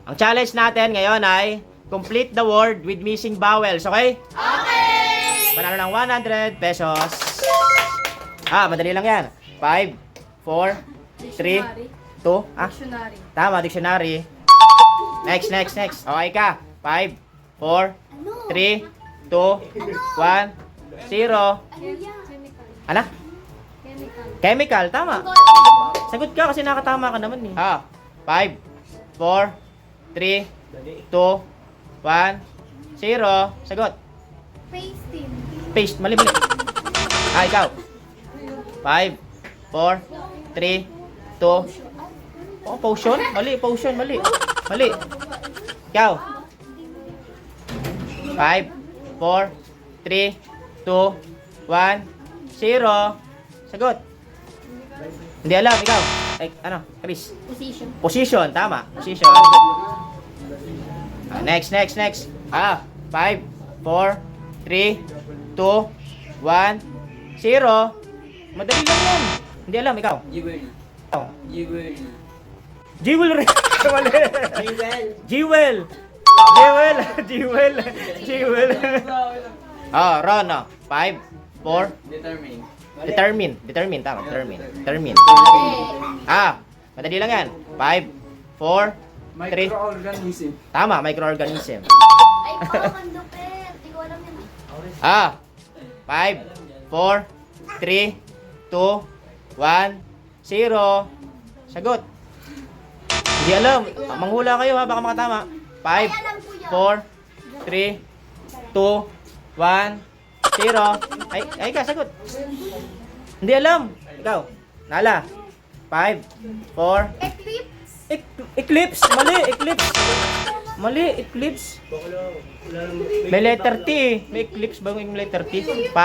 Ang challenge natin ngayon ay complete the word with missing vowels, okay? Okay! Panalo ng 100 pesos. Madali lang yan. 5, 4, 3, 2, Dictionary. tama, dictionary. Next. Okay ka. 5, 4, 3, 2, 1, 0. Chemical. Ano? Chemical. Chemical, tama. Sagot ka kasi nakatama ka naman eh. 5, 4, 3, 2, 1, 0. Sagot. Pasting. Paste, mali. Ikaw. 5, 4, 3, 2. Potion? Mali, potion, mali. Ikaw. 5, 4, 3, 2, 1, 0. Sagot. Hindi alam, ikaw. Chris? Position, tama. Position. Next. 5, 4, 3, 2, 1, 0. Madali lang yan. Hindi alam, ikaw. Jewelry. Mali. Jewel. Ron, 5, 4. Determine, tama. Determine. Madali lang yan. 5, 4, 3. Microorganism. Tama, microorganism. Ay, parang ang lupit. Hindi ko alam yun. 5, 4, 3, 2, 1, 0. Sagot. Hindi alam. Manghula kayo ha, baka makatama. 5, 4, 3, 2, 1, 0. Ay ka, sagot. Hindi alam. Ikaw. Nala. 5, 4. Eclipse. Mali, eclipse. May letter T eh. May eclipse ba yung letter T? 5,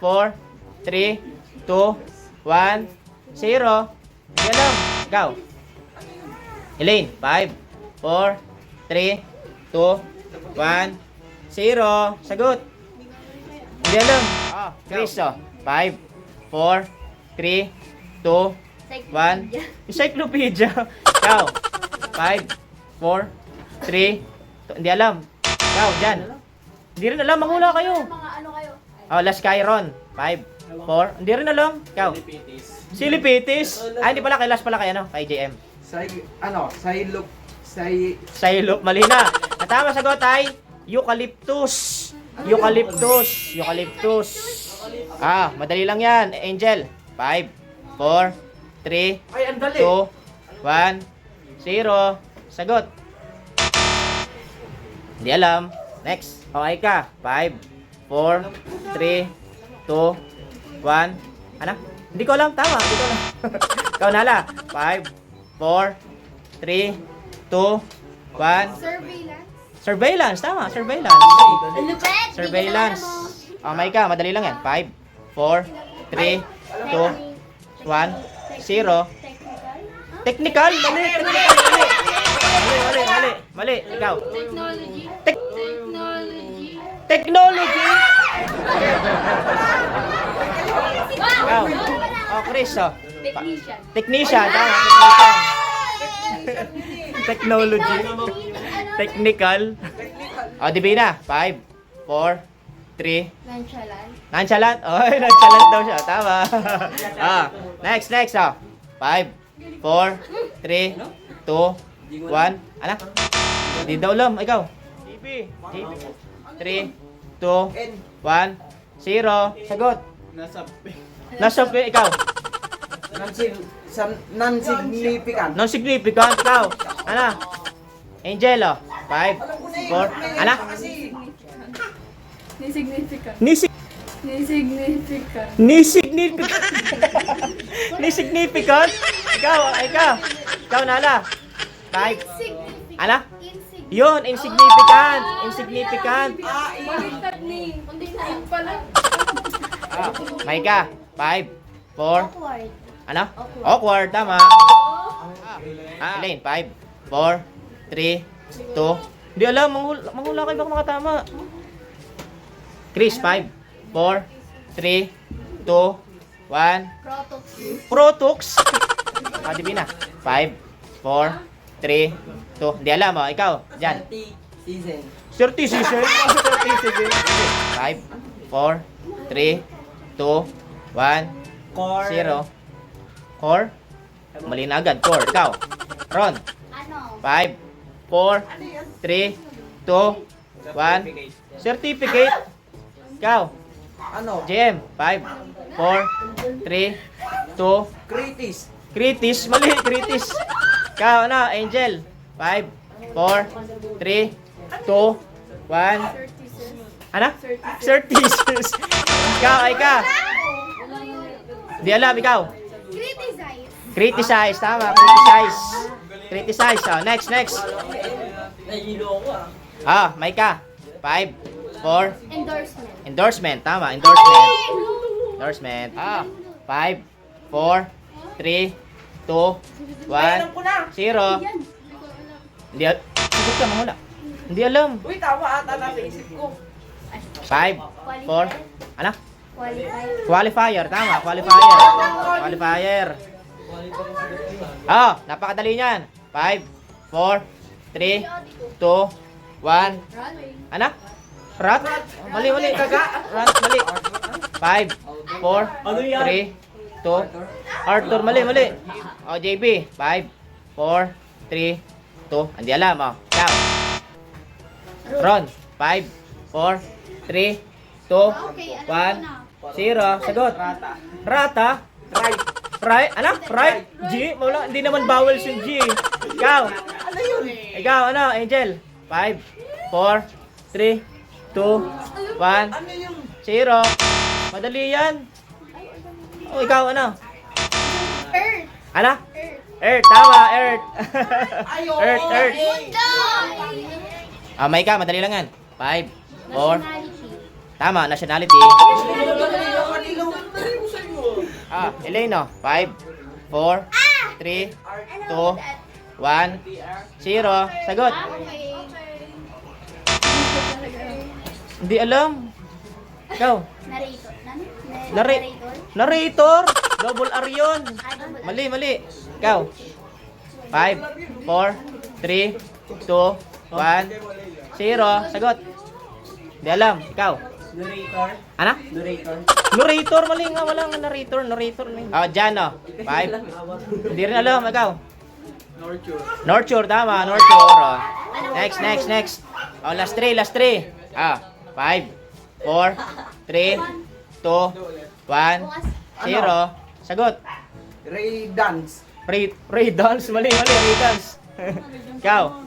4, 3, 2, 1, 0. Hindi alam. Ikaw. Elaine. 5, 4, 3, 2, 1, 0. Sagot. Hindi alam. Chris, 5, 4, 3, 2, 1. Encyclopedia. Ikaw. 5, 4, 3, 2. Hindi alam. Ikaw, dyan. Hindi rin alam. Manghula kayo. Mga ano kayo? Last Chiron. 5, 4. Hindi rin alam. Ikaw. Silipitis. Hindi pala. Kay last pala kay Kay JM. Silop. Mali na. Ang tama sagot ay eucalyptus. Madali lang yan. Angel. 5, 4, 3, 2, 1, 0. Sagot. Hindi alam. Next. Okay ka. 5, 4, 3, 2, 1. Hindi ko alam. Tama. Hindi ko alam. Ikaw nala. 5, 4, 3, 2, 1. Surveillance. Tama. Surveillance. Lupit! Surveillance. May ka. Madali lang yan. 5, 4, 3, 2, 1, 0. Technical. Mali. Ikaw. Technology. Ikaw. Chris. Technician. Tama. Technology. Technical. Divina. 5, 4, 3. Nonchalant. Nonchalant daw siya. Tama. Next. 5, 4, 3, 2, 1. Hindi daw alam. Ikaw. GB. 3, 2, 1, 0. Sagot. Nasa ikaw. Non-significant. Non-significant. Ikaw. Angel. 5, 4. Nisignificant. Ikaw nala. 5. Yun, insignificant. May ka. 5, 4. Awkward. Tama. Elaine. 5, 4, 3, 2. Hindi alam. Manghula kayo baka makatama. Chris. 5, 4, 3, 2, 1. Protux. Divina. 5, 4, 3, 2. Hindi alam, oh. Ikaw, dyan. Season. 30 season. 30 season. 5, 4, 3, 2, 1, Core. 0. Core. Mali na agad. Core. Ikaw. Ron. Ano? 5, 4, 3, 2, 1. Certificate. Ikaw. Ano? JM. 5, 4, 3, 2, Kritis. Kritis. Mali. Kritis. Ikaw, ano? Angel. 5, 4, 3, 2, 1. Ano? Certices. Ikaw, ay ka. Di alam, ikaw. Criticize. Criticize, tama. Criticize. Criticize. Oh, next. Nahilo ako May ka. 5, 4. Endorsement. Endorsement, tama. Endorsement. 5, 4, 3, 2, 1, 0. Hindi alam. Sagot ka, mahula. Hindi alam. Uy, tama ata nasa isip ko. 5, 4. Ano? Qualified. Qualifier, tama. Qualifier. Napakadali niyan. 5, 4, 3, 2, 1. Ano? Rat? Mali. Rat, mali. 5, 4, 3, 2. Arthur, mali. JB. 5, 4, 3, 2. Hindi alam, Ikaw. Ron. 5, 4, 3, 2, 1, 0. Sagot. Rata. Right? Ano? Right? G? Wala, hindi naman vowels yung G. Ikaw. Ikaw, ano? Angel. 5, 4, 3, 2, 1, 0. Madali yan. Ikaw, ano? Earth. Ano? Earth, tama, Earth. Earth. May ka, madali lang yan. 5, 4. Nationality. Tama, nationality. Elaine, 5, 4, 3, 2, 1, 0. Sagot. Hindi alam. Ikaw. Narrator. Narrator. Double R yun. Mali. Ikaw. 5, 4, 3, 2, 1, 0. Sagot. Hindi alam. Ikaw. Narrator. Ano? Narrator. Narrator. Mali nga. Wala nga narrator. Jan, 5. Hindi rin alam. Ikaw. Nurture. Tama. Nurture. Next. Last 3. 5, 4, 3, 2, 1, 0. Sagot. Ray Dance. Ray dance. Mali. Ray dance. Ikaw.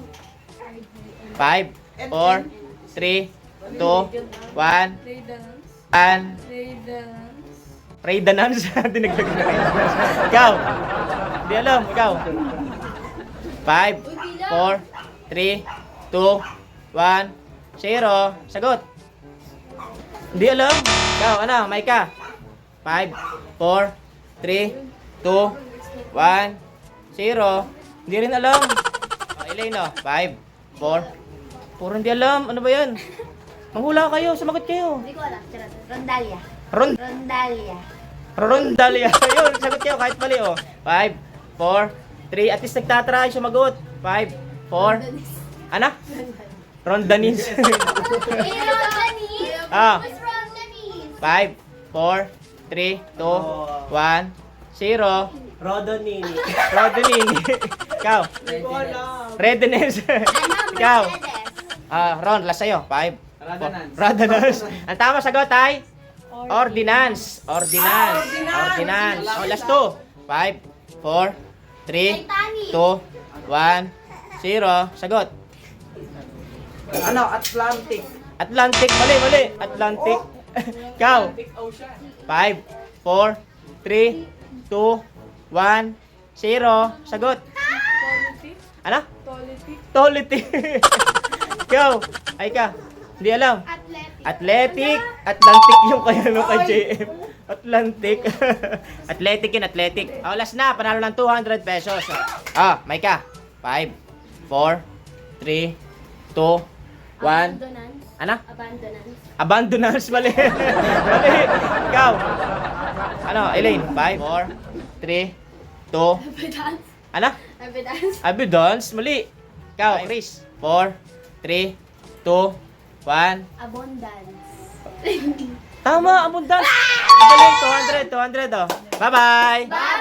5, 4, 3, 2, 1. Ray dance. Dinagdag na Ray dance. Ikaw. Hindi alam. Ikaw. 5, 4, 3, 2, 1, 0. Sagot. Hindi alam. Ikaw, ano? May ka. 5, 4, 3, 2, 1, 0. Hindi rin alam. Elaine, 5, 4. Puro hindi alam. Ano ba yan? Manghula kayo. Sumagot kayo. Hindi ko alam. Rondalia. Rondalia. Yun, sagot kayo kahit mali, 5, 4, 3. At least nagtatry sumagot. 5, 4. Ano? Rondanis. Rondanis? What's Rondanis? 5, 4, 3, 2, 1, 0. Rodonini. Ikaw. Readiness. Ikaw. Ron, last sa'yo. 5. Radonance. Ang tama sagot ay ordinance. Last 2. 5, 4, 3, 2, 1, 0. Sagot. Ano? Atlantic. Mali. Atlantic. Ikaw. 5, 4, 3, 2, 1, 0. Sagot. Ano? Tolity. Ikaw. Ay ka. Hindi alam. Athletic. Atlantic yung kaya no kay JM. Atlantic. Athletic. Last na. Panalo ng 200 pesos. May ka. 5, 4, 3, 2, 1. Ano? Abandonance. Mali. Ikaw. Ano, Elaine? 5, 4, 3, 2. Ano? Abundance. Mali. Ikaw, Chris. 4, 3, 2, 1. Abundance. Tama, abundance. Galing, 200, 200 oh. Bye-bye. Bye!